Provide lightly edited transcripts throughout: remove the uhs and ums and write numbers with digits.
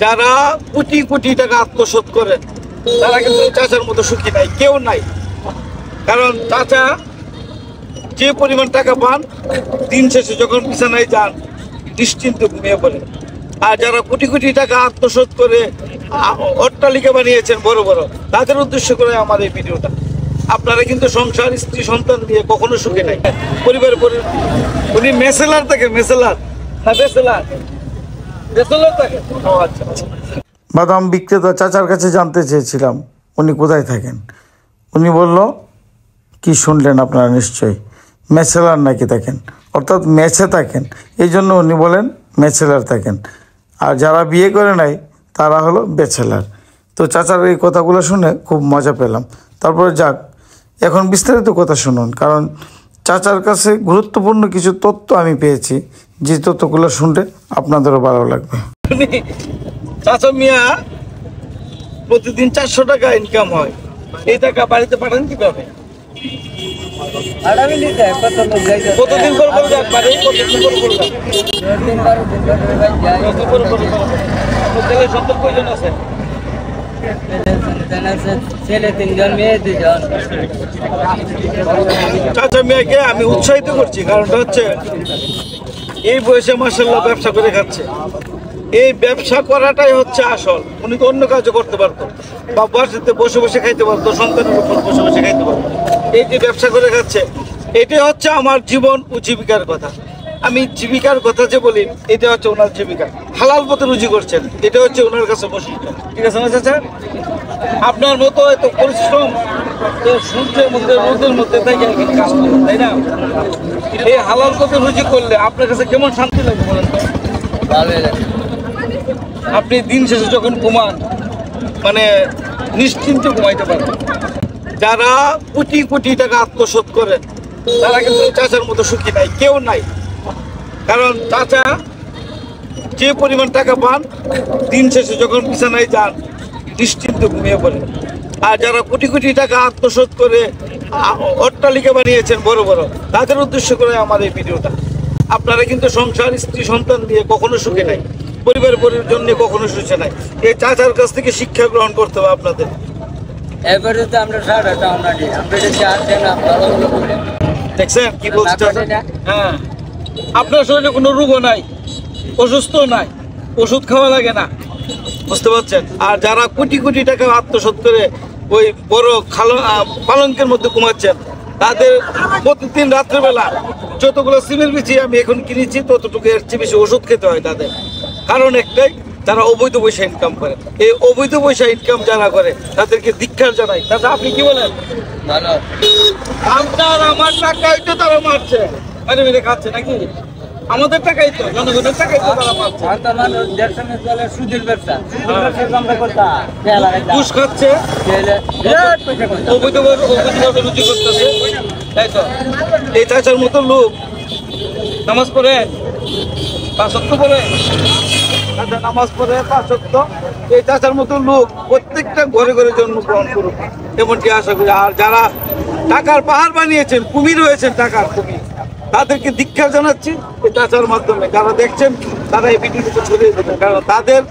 যারা কোটি কোটি টাকা আত্মসাৎ করে তারা কিন্তু চাচার মতো সুখী নাই, কেউ নাই। কারণ চাচা যে পরিমাণ টাকা পান, দিন শেষে যখন বিছানায় যান নিশ্চিন্তে ঘুমিয়ে পড়েন। আর যারা কোটি কোটি টাকা আত্মসাৎ করে অট্টালিকা বানিয়েছেন বড় বড়, তাদের উদ্দেশ্য করে আমার এই ভিডিওটা। আপনারা কিন্তু সংসার, স্ত্রী, সন্তান দিয়ে কখনো সুখে নাই। পরিবার উনি মেসেলার থাকে, মেসেলার থাকে। আচ্ছা, বাদাম বিক্রেতা চাচার কাছে জানতে চেয়েছিলাম উনি কোথায় থাকেন। উনি বলল, কি শুনলেন আপনারা নিশ্চয়ই, মেসেলার নাকি থাকেন, অর্থাৎ মেসে থাকেন। এই জন্য উনি বলেন মেসেলার থাকেন। আর যারা বিয়ে করে নাই তারা হলো ব্যাচেলার। তো চাচার এই কথাগুলো শুনে খুব মজা পেলাম। তারপরে যাক, এখন বিস্তারিত কথা শুনুন, কারণ চাচার কাছে গুরুত্বপূর্ণ কিছু তথ্য আমি পেয়েছি, যে তথ্যগুলো শুনলে আপনাদেরও ভালো লাগবে। চাচা মিয়া প্রতিদিন 400 টাকা ইনকাম হয়। এই টাকা বাড়িতে পাঠান কিভাবে? কতদিন পর পর যাক বাড়ি? কতদিন পর পর যাক? ছেলে সন্তান কয়জন আছে? চাচা মিয়াকে আমি উৎসাহিত করছি, কারণটা হচ্ছে এই বয়সে মাশাআল্লাহ ব্যবসা করে খাচ্ছে। এই ব্যবসা করাটাই হচ্ছে আসল। উনি তো অন্য কাজও করতে পারতো, বা বাড়িতে বসে বসে খাইতে পারতো, সন্তানের উপর বসে বসে খাইতে পারতো। এই যে ব্যবসা করে খাচ্ছে, এটাই হচ্ছে আমার জীবন ও জীবিকার কথা। আমি জীবিকার কথা যে বলি, এটা হচ্ছে ওনার জীবিকা। হালাল পথে রুজি করছেন, এটা হচ্ছে ওনার কাছে বৈশিষ্ট্য। ঠিক আছে না চাচা? আপনার মতো এত পরিশ্রম সূর্যের মধ্যে, রোদের মধ্যে তাই কাজ করবেন, তাই না? এই হালাল পথে রুজি করলে আপনার কাছে কেমন শান্তি লাগে বলেন তো? আপনি দিন শেষে যখন ঘুমান, মানে নিশ্চিন্তে ঘুমাইতে পারেন। যারা কোটি কোটি টাকা আত্মসাৎ করেন তারা কিন্তু চাচার মতো সুখী নাই, কেউ নাই। কারণ চাচা যে পরিমাণ টাকা পান, দিন শেষে যখন বিছানায় যান নিশ্চিন্তে ঘুমিয়ে পড়েন। আর যারা কোটি কোটি টাকা আত্মসাৎ করে অট্টালিকা বানিয়েছেন বড় বড়, তাদের উদ্দেশ্য করে আমার এই ভিডিওটা। আপনারা কিন্তু সংসার, স্ত্রী, সন্তান দিয়ে কখনো সুখে নাই, পরিবারের জন্য কখনো সুখে নাই। এই চাচার কাছ থেকে শিক্ষা গ্রহণ করতে হবে আপনাদের। দেখছেন কি বলছে? হ্যাঁ, আপনার শরীরে কোনো রোগও নাই, অসুস্থ নাই, ওষুধ খাওয়া লাগে না, বুঝতে পারছেন? আর যারা কোটি কোটি টাকা আত্মসাৎ করে ওই বড় পালঙ্কের মধ্যে ঘুমাচ্ছেন, তাদের প্রতিদিন রাত্রেবেলা যতগুলো সিমেন্ট বিছি আমি এখন কিনেছি, ততটুকু এর চেয়ে বেশি ওষুধ খেতে হয় তাদের। কারণ একটাই, তারা অবৈধ পয়সা ইনকাম করে। এই অবৈধ পয়সা ইনকাম যারা করে তাদেরকে ধিক্কার জানাই। দাদা আপনি কি বলেন? আপনার আমার টাকাই তো তারা মারছে, মানে মেরে খাচ্ছে নাকি? আমাদের টাকাই তো, জনগণের টাকাই তো তারা মারছে। ঘুষ খাচ্ছে, অবৈধভাবে রুজি করতেছে, তাই তো? এই চাচার মতো লোক নামাজ পড়ে, 5 ওয়াক্ত পড়ে, নামাজ পড়ে 5 ওয়াক্ত। এই চাচার মতো লোক প্রত্যেকটা ঘরে ঘরে জন্মগ্রহণ করুক, এমনকি আশা করি। আর যারা টাকার পাহাড় বানিয়েছেন, কুমির হয়েছেন, টাকার কুমির, তাদেরকে ধিক্কার জানাচ্ছি এই চাচার মাধ্যমে। যারা দেখছেন তারা এই ভিডিওটা ছড়িয়ে দেবেন, কারণ তাদের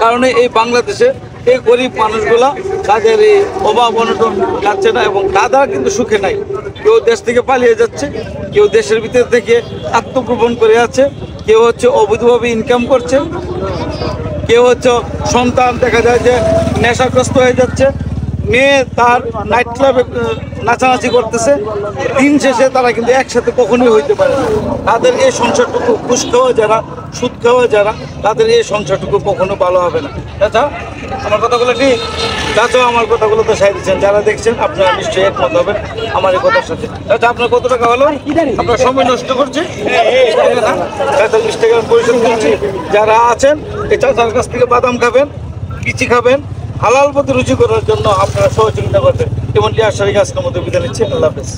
কারণে এই বাংলাদেশে এই গরিব মানুষগুলা, তাদের এই অভাব অনটন যাচ্ছে না, এবং তারা কিন্তু সুখে নাই। কেউ দেশ থেকে পালিয়ে যাচ্ছে, কেউ দেশের ভিতর থেকে আত্মগোপন করে আছে, কেউ হচ্ছে অবৈধভাবে ইনকাম করছে, কেউ হচ্ছে সন্তান দেখা যায় যে নেশাগ্রস্ত হয়ে যাচ্ছে, মেয়ে তার নাইট ক্লাবে নাচানাচি করতেছে। দিন শেষে তারা কিন্তু একসাথে কখনোই হইতে পারে না। তাদের এই সংসারটুকু, ঘুষ খাওয়া যারা, সুদ খাওয়া যারা, তাদের এই সংসারটুকু কখনো ভালো হবে না। চাচা আমার কথাগুলো ঠিক? চাচা আমার কথাগুলো তো সাই দিচ্ছেন, যারা দেখছেন আপনারা নিশ্চয়ই একমত হবেন আমার এই কথার সাথে। চাচা আপনার কত টাকা হলো? আপনার সময় নষ্ট করছে, চাচা 20 টাকা পরিশোধ করছি। যারা আছেন এই চাচার কাছ থেকে বাদাম খাবেন, বিচি খাবেন, হালাল পথে রুচি করার জন্য আপনারা সহযোগিতা করবেন। এমনকি আশা রেখে আজকের মধ্যে বিদায় নিচ্ছি। আল্লাহ হাফেজ।